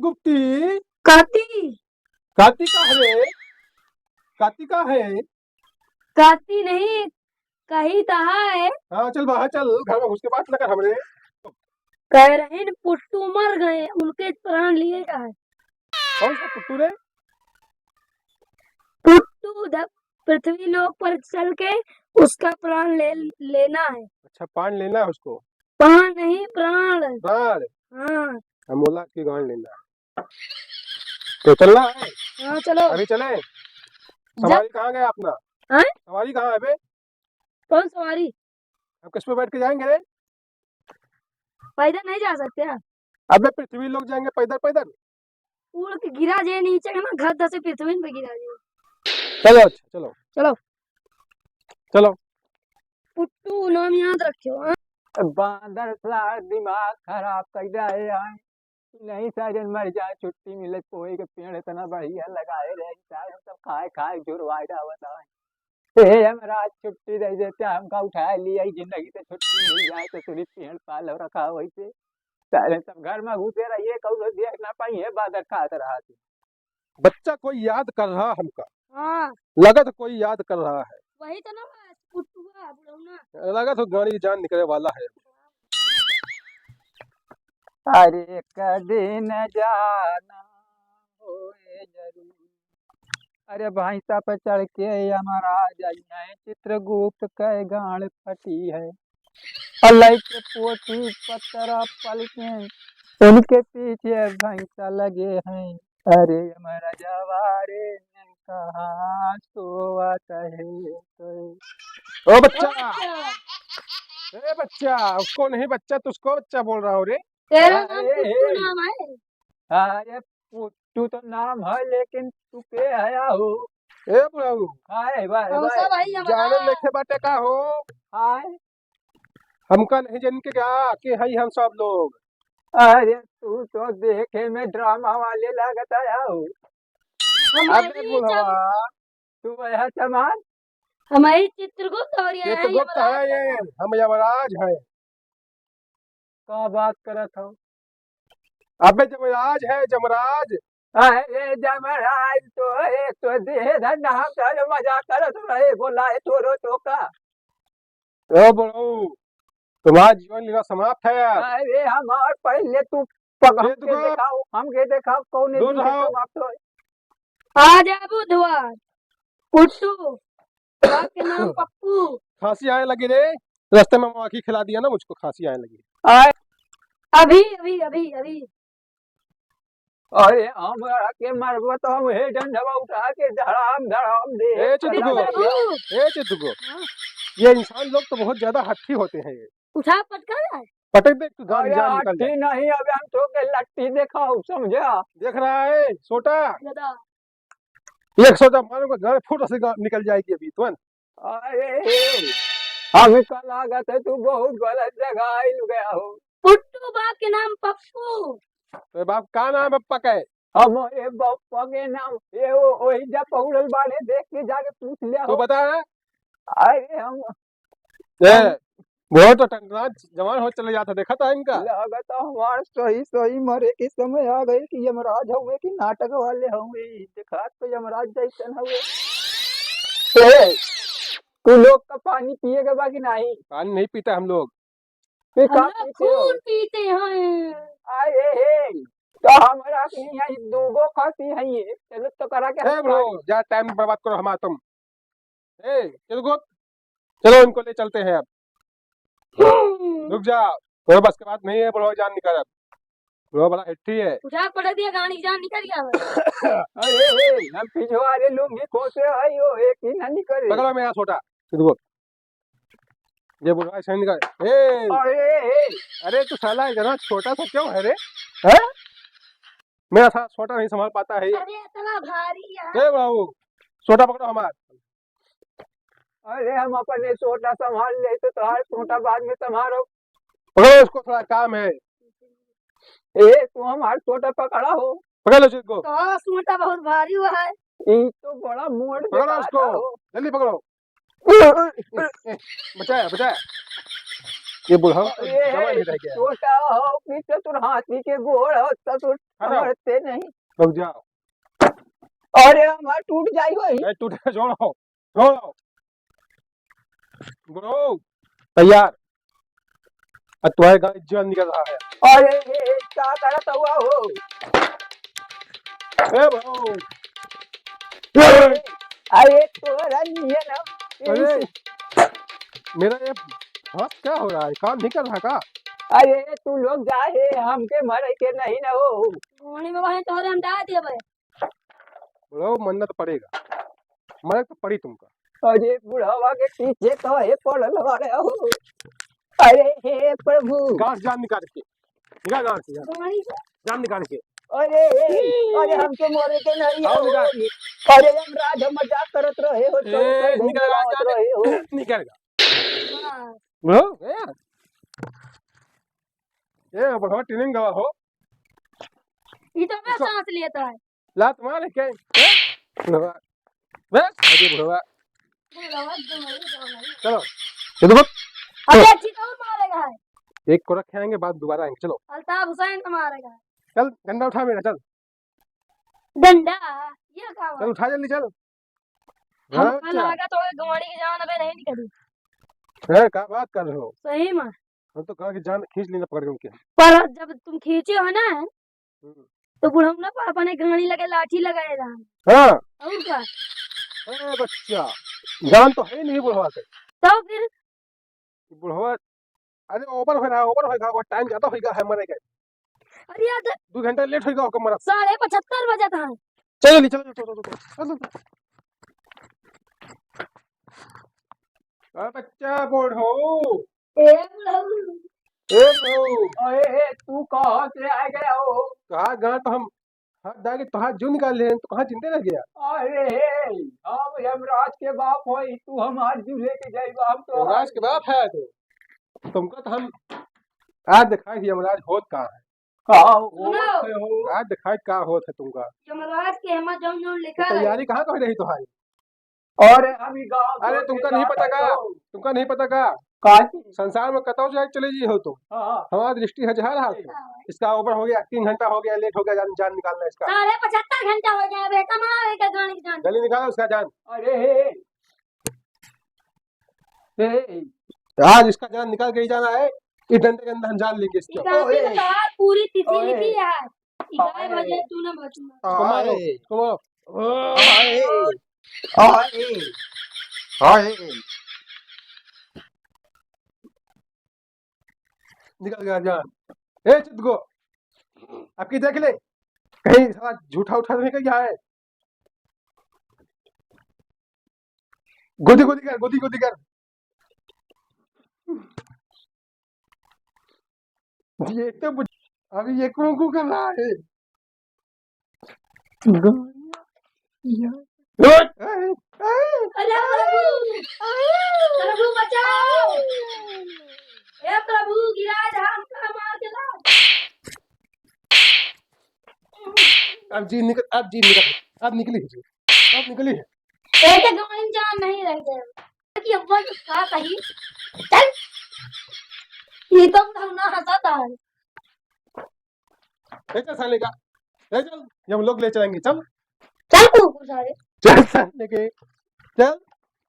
गुप्ती काती काती का है? काती का है? काती नहीं, कही तहा है। हाँ चल बाहर चल, घर में घुस के बात न कर हमरे। कह रहे न पुट्टू मर गए, उनके प्राण लिए जाए। कौन सा पुट्टू रे? पुट्टू पृथ्वी लोक पर चल के उसका प्राण लेना है। अच्छा पान लेना है उसको? प्राण नहीं, प्राण। प्राण? हाँ हम बोला कि गांड लेना है। तो चलना है? हाँ चलो। अभी चले? जब सवारी कहाँ गया अपना? हाँ? सवारी कहाँ है बे? कौन सवारी? हम किस पे बैठ के जाएंगे रे? पैदल नहीं जा सकते हैं? अबे पृथ्वी लोग जाएंगे पैदल पैदल? उड़ के गिरा जे नीचे का ना, गड्ढा से पृथ्वी पे गिरा जे। चलो अच्छा चलो चलो। चलो। पुट्टू नाम याद रखियो। हाँ? बांदर सा दिमाग खराब कर जाए आए नहीं साजन मर जाए छुट्टी मिले पोए के पेड़ इतना बढ़िया लगाए रहे साजन सब खाए खाए जुरवाए बताए हे हमारा छुट्टी दे देते हमका उठा लिया जिंदगी से छुट्टी मिल जाए तो तुरी पेड़ पाल रखा वैसे सारे सब घर में घुसे रहिए कौनो देख ना पाई है बादर खाते रहा थी। बच्चा कोई याद कर रहा हमका, हाँ लगा तो कोई याद कर रहा है। वही तो ना पुट्टू का बुढ़ौना। लगा तो गाड़ी की जान निकले वाला है। अरे कदे न जाना होए जरूर अरे भैंसा पर चढ़ के हमारा जाइए चित्रगुप्त कै गाड़ फटी है अलग के पोती पत्थर पलके उनके पीछे भैंसा लगे हैं अरे हमारा जवारे ने कहा सोता है तो ओ बच्चा, ए बच्चा, उसको नहीं बच्चा तुझको बच्चा बोल रहा हूँ रे। तेरा नाम अरे पुट्टू नाम है? अरे तू तो नाम है लेकिन तू के आया हो ए बुढ़ाऊ, हाय भाई कौसा भाई भाई जाने हमारा? लेखे बाटे का हो? हाय हमका नहीं जन के क्या कि हई हम सब लोग। अरे तू तो देखे में ड्रामा वाले लगता है हो अबे हमारी बुढ़वा, तू वह चमान हमारी चित्रगुप्त और ये है चित्रगुप्त यमराज। है ये, हम यमराज हैं। का बात करत हो अबे जमराज है जमराज। अरे जमराज तो एक तो दे धंधा हम तो मजाक करत रहे बोला है तोरो टोका ओ बुढ़ऊ, तुम्हारा जीवन लीला समाप्त है अब। अरे हमार पहले तू पग ये हमके दिखाओ हमके दिखाओ कौन दूर दिन रहो। समाप्त हो आ जा बुधवार। पुट्टू बाप के नाम पप्पू। खांसी आने लगी रे, रास्ते में मक्खी खिला दिया ना मुझको, खांसी आने लगी। आए अभी अभी अभी अभी अरे हमरा के मरबो तो हम हे डंडवा उठा के धड़ाम धड़ाम दे ए चित्रगुप्त, प्रभु ए चित्रगुप्त, ये इंसान लोग तो बहुत ज्यादा हट्ठी होते हैं। ये उठा पटका है। पटक दे तू, जान अरे जान निकल हट्टी जाए। नहीं अबे हम तो के लट्टी दिखाओ समझा देख रहा है छोटा, गधा। एक सोटा मारूंगा घर फुट से निकल जाएगी अभी तुरंत। अरे हमका लागत है तू बहुत गलत जगह आइल गया हो पुट्टू बाप के नाम पप्पू। तो बाप का नाम है पक्का है? हमारे बापा के नाम ये वही जब पौड़ल बाड़े देख के जाके पूछ लिया तू हो बता रहा अरे हम है? बहुत तो टंकना जवान हो चले जाता, देखा था इनका। लागत हमार सही सही मरे के समय आ गए कि यमराज हुए कि नाटक वाले हुए देखा तो यमराज जैसन हुए तू लोग का पानी पिएगा बाकी नहीं पानी नहीं पीता हम लोग। फिर का हम लोग पीते हो खून पीते हैं। अरे हे तो हमारा के यहाँ दूगो खाती है ये चलो तो करा के ए ब्रो, जा टाइम बर्बाद करो हमारा तुम। ए चित्रगुप्त, चलो इनको ले चलते हैं अब। रुक जा, कोई बस के बात नहीं है, ब्रो जान निकल अब। ब्रो बड़ा हिट्टी है। उठा पटक दिया, गाड़ी जान निकल गया। अरे हे हम पिछवाड़े लुंगी खोसे आई हो एक ही ना निकले पकड़ो मेरा छोटा चित्रगुप्त, ये बुढ़वा ऐसे निकल। ए अरे हे अरे तू साला इतना छोटा सा क्यों है रे? है मेरा साथ छोटा नहीं संभाल पाता है ये। अरे इतना भारी है। ए बाबू, छोटा पकड़ो हमारा। अरे हम अपने छोटा संभाल ले तो तुम्हारे छोटा बाद में संभालो पकड़ो इसको, थोड़ा काम है। ए तू हमारे छोटा पकड़ा हो पकड़ लो चित्र को, तो सूटा बहुत भारी हुआ है। ये तो बड़ा मोड़ पकड़ो उसको, जल्दी पकड़ो। बचाया बचाया। ये बुढ़ा तो ये जमा नहीं रह गया। छोटा हो कि चतुर हाथी के गोड़ हो चतुर हटाओ। मरते नहीं। रुक जाओ। अरे हमार टूट जाई वही। ए, टूटे जोड़ो जोड़ो। बुढ़ो तैयार। अब तुम्हारे गाड़ी जान निकल रहा है। अरे क्या करत हुआ हो? ए बुढ़ो। अरे तोरा नहीं ना अरे मेरा ये हाथ क्या हो रहा है? काम नहीं कर रहा का? अरे तू लोग जाए हमके मरे के नहीं ना हो। गोणी में वहीं तोरे हम डाल दिए भाई। बुढ़ो मरना तो पड़ेगा। मरे तो पड़ी तुमका। अरे बुढ़ावा के पीछे तो हे पड़ल वाले हो। अरे हे प्रभु। गांठ जान निकाल के निकाल गांठ से गोणी से जान निकाल के। अरे अरे हमके मरे के नहीं आओ हो। निकाल। अरे हम राज मजाक करत रहे हो तो ए, निकाल करत रहे हो। निकालेगा बस। बुढ़ो ये बुढ़ो ट्रेनिंग गवा हो। ये तो मैं सांस लेता है। लात मार के बुढ़वा बस अरे बुढ़वा चलो ये देखो अबे अच्छी तो मारेगा है। एक को रखेंगे बाद दोबारा आएंगे। चलो अल्ताफ हुसैन को मारेगा। चल डंडा उठा मेरा चल डंडा ये क्या चल उठा जल्दी चल। हम अच्छा, लगा तो गोणी की जान अबे नहीं निकली। क्या बात कर रहे हो? सही में। हम तो कहा कि जान खींच लेना पकड़ के उनके। पर जब तुम खींचे हो ना हम्म। तो बुढ़ऊ ना पापा ने गाड़ी लगे लाठी लगाए रहा। हाँ और क्या? अरे बच्चा जान तो है नहीं बुढ़वा से। तो फिर बुढ़वा अरे ओवर हो रहा है ओवर होगा टाइम ज्यादा होगा है मरेगा। अरे यार 2 घंटा लेट होगा होगा मरा। 75 बजे था। चलो नहीं चलो चलो चलो अरे बच्चा बुढ़ो ए बुढ़ऊ ए बुढ़ो अरे तू कहाँ से आ गया हो? कहा गांठ तो हम हाथ डाल के हाथ जो निकाल ले तो कहाँ जिंदे रह गया। अरे हम यमराज के बाप होई तू हमार जीव लेके जाइबा हम तो यमराज के बाप है तो तुमको तो हम आज दिखाई थी यमराज होत कहाँ है। सुनो। आज दिखाई क्या होत है तुमका। यमराज के हमा जो लिखा है। तैयारी कहाँ कर रही तुम्हारी? और हम ही गाँव अरे तुमका नहीं पता का तुमका नहीं पता का काची संसार में कतौ जाए चले जी हो तुम। हाँ हमारा दृष्टि है जहाँ रहा इसका ओवर हो गया 3 घंटा हो गया लेट हो गया जान निकालना इसका। 75 घंटा हो गया बेटा मारेगा गाड़ी की जान। जल्दी निकालो उसका जान। अरे हे आज इसका जान निकाल के ही जाना है। इस डंडे के अंदर हम जान लेंगे इसका। गाड़ी में तो यार पूरी तिथि ओए। लिखी है। 11 बजे तू ना बचना। तुम मारो निकल गया जान। ए चितगो आपकी देख ले कहीं साला झूठा उठा नहीं क्या है। गोदी गोदी कर ये तो अभी ये कू कर रहा है। अरे प्रभु बचाओ। हे प्रभु गिराज हमका मार के ला। अब निकली है। एक गाड़ी जान नहीं रह गया कि अब्बा का कही चल। ये तो ना हंसाता है। चल साले का चल हम लोग ले चलेंगे चल चल तू सारे चल साले के चल।